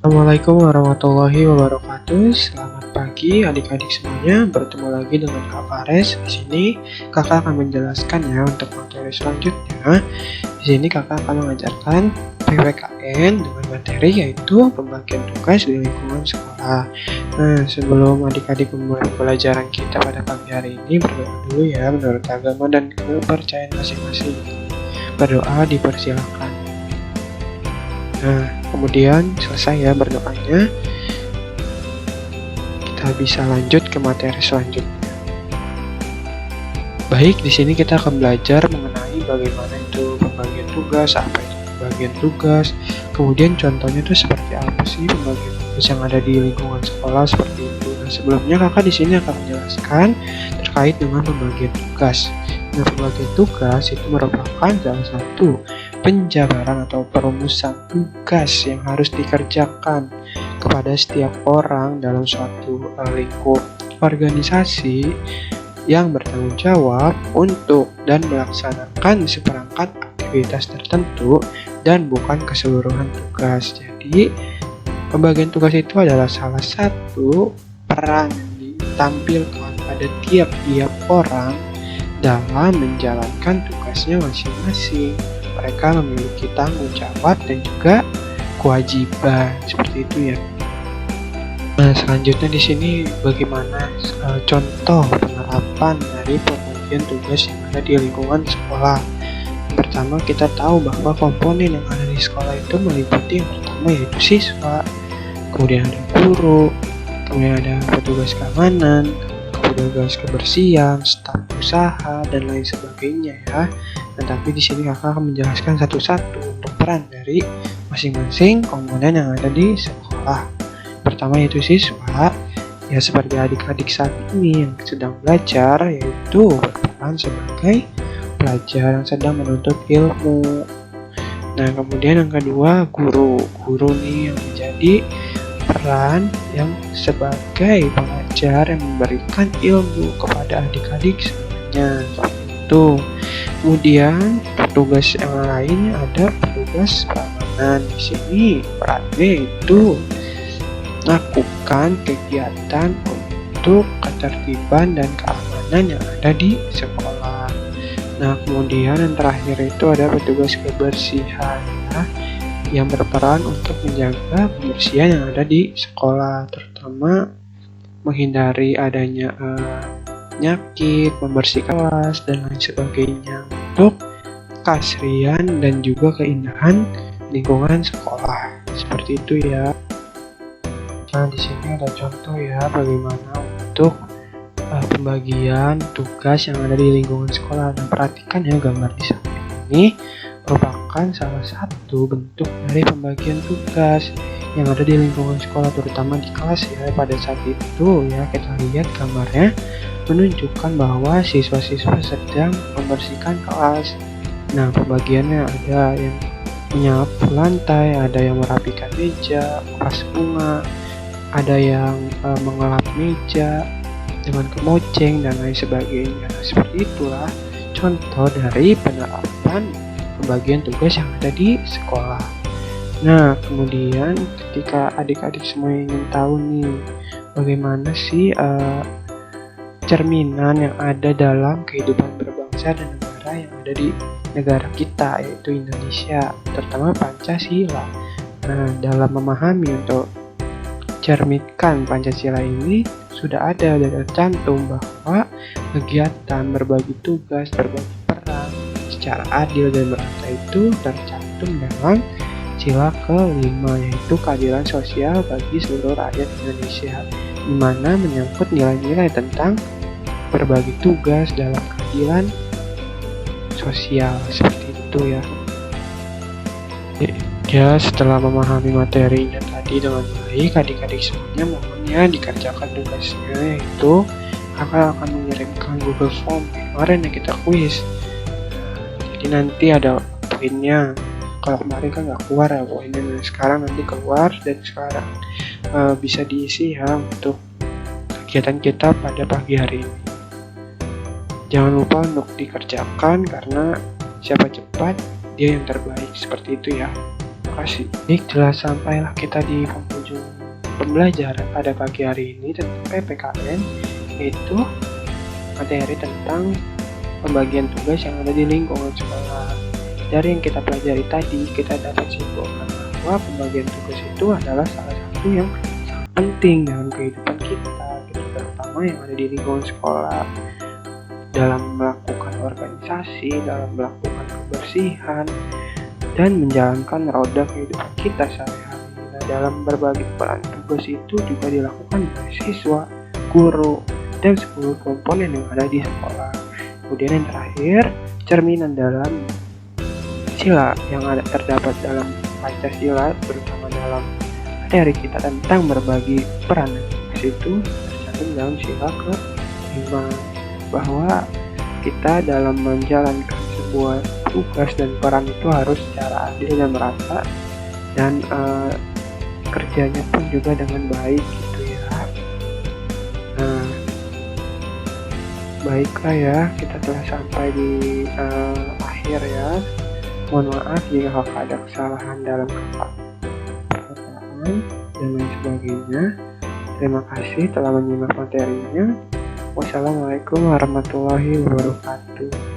Assalamualaikum warahmatullahi wabarakatuh. Selamat pagi adik-adik semuanya. Bertemu lagi dengan Kak Fares. Di sini Kakak akan menjelaskan ya untuk materi selanjutnya. Di sini Kakak akan mengajarkan PPKN dengan materi yaitu pembagian tugas di lingkungan sekolah. Nah, sebelum adik-adik memulai pembelajaran kita pada pagi hari ini, berdoa dulu ya menurut agama dan kepercayaan masing-masing. Berdoa dipersilakan. Nah, kemudian selesai ya berdoanya, kita bisa lanjut ke materi selanjutnya. Baik, di sini kita akan belajar mengenai bagaimana itu pembagian tugas, apa itu pembagian tugas, kemudian contohnya itu seperti apa sih pembagian tugas yang ada di lingkungan sekolah seperti itu. Nah, sebelumnya kakak di sini akan menjelaskan terkait dengan pembagian tugas. Nah, pembagian tugas itu merupakan salah satu penjabaran atau perumusan tugas yang harus dikerjakan kepada setiap orang dalam suatu lingkup organisasi yang bertanggung jawab untuk dan melaksanakan seperangkat aktivitas tertentu dan bukan keseluruhan tugas. Jadi, pembagian tugas itu adalah salah satu peran yang ditampilkan pada tiap-tiap orang dalam menjalankan tugasnya masing-masing. Mereka memiliki tanggung jawab dan juga kewajiban seperti itu ya. Nah, selanjutnya di sini bagaimana contoh penerapan dari pembagian tugas yang ada di lingkungan sekolah. Pertama, kita tahu bahwa komponen yang ada di sekolah itu meliputi yang pertama yaitu siswa, kemudian ada guru, kemudian ada petugas keamanan, petugas kebersihan, staf usaha dan lain sebagainya ya. Nah, tapi di sini kakak akan menjelaskan satu-satu untuk peran dari masing-masing komponen yang ada di sekolah. Pertama yaitu siswa, ya seperti adik-adik saat ini yang sedang belajar, yaitu berperan sebagai pelajar yang sedang menuntut ilmu. Nah, kemudian yang kedua guru nih yang menjadi peran yang sebagai pengajar yang memberikan ilmu kepada adik-adik semuanya. Itu. Kemudian petugas yang lainnya ada petugas keamanan. Di sini perannya itu melakukan kegiatan untuk ketertiban dan keamanan yang ada di sekolah. Nah, kemudian yang terakhir itu ada petugas kebersihan ya, yang berperan untuk menjaga kebersihan yang ada di sekolah, terutama menghindari adanya penyakit, membersihkan kelas dan lain sebagainya untuk keasrian dan juga keindahan lingkungan sekolah. Seperti itu ya. Nah, di sini ada contoh ya bagaimana untuk pembagian tugas yang ada di lingkungan sekolah. Dan perhatikan ya gambar di samping ini merupakan salah satu bentuk dari pembagian tugas yang ada di lingkungan sekolah, terutama di kelas ya. Pada saat itu ya kita lihat gambarnya menunjukkan bahwa siswa-siswa sedang membersihkan kelas. Nah, pembagiannya ada yang menyapu lantai, ada yang merapikan meja, kupas bunga, ada yang mengelap meja dengan kemoceng dan lain sebagainya. Seperti itulah contoh dari penerapan pembagian tugas yang ada di sekolah. Nah, kemudian ketika adik-adik semua ingin tahu nih bagaimana sih cerminan yang ada dalam kehidupan berbangsa dan negara yang ada di negara kita, yaitu Indonesia, terutama Pancasila. Nah, dalam memahami untuk cerminkan Pancasila ini sudah ada dan tercantum bahwa kegiatan berbagi tugas, berbagi peran secara adil dan merata itu tercantum dalam sila ke-5, yaitu keadilan sosial bagi seluruh rakyat Indonesia, di mana menyangkut nilai-nilai tentang berbagi tugas dalam keadilan sosial. Seperti itu ya. Ya, setelah memahami materinya tadi dengan baik, adik-adik semuanya mohon ya dikerjakan tugasnya, yaitu kakak akan mengirimkan Google Form kemarin yang kita kuis. Jadi nanti ada poinnya. Kalau kemarin kan nggak keluar ya poinnya, sekarang nanti keluar dan sekarang bisa diisi ya untuk kegiatan kita pada pagi hari ini. Jangan lupa untuk dikerjakan karena siapa cepat dia yang terbaik, seperti itu ya. kasih. Baik, jelas sampailah kita di penghujung pembelajaran pada pagi hari ini tentang PPKN, yaitu materi tentang pembagian tugas yang ada di lingkungan sekolah. Dari yang kita pelajari tadi, kita dapat simpulkan bahwa pembagian tugas itu adalah salah satu yang sangat penting dalam kehidupan kita, terutama yang ada di lingkungan sekolah, dalam melakukan organisasi, dalam melakukan kebersihan, dan menjalankan roda kehidupan kita sehari-hari. Nah, dalam berbagi peran tugas itu juga dilakukan oleh siswa, guru, dan seluruh komponen yang ada di sekolah. Kemudian yang terakhir, cerminan dalam sila yang ada terdapat dalam Pancasila, terutama dalam materi kita tentang berbagi peran tugas itu tercantum dalam sila ke-5, bahwa kita dalam menjalankan sebuah tugas dan peran itu harus secara adil dan merata, dan kerjanya pun juga dengan baik gitu ya. Nah, baiklah ya, kita telah sampai di akhir ya. Mohon maaf jika ada kesalahan dalam perkataan dan lain sebagainya. Terima kasih telah menyimak materinya. Wassalamualaikum warahmatullahi wabarakatuh.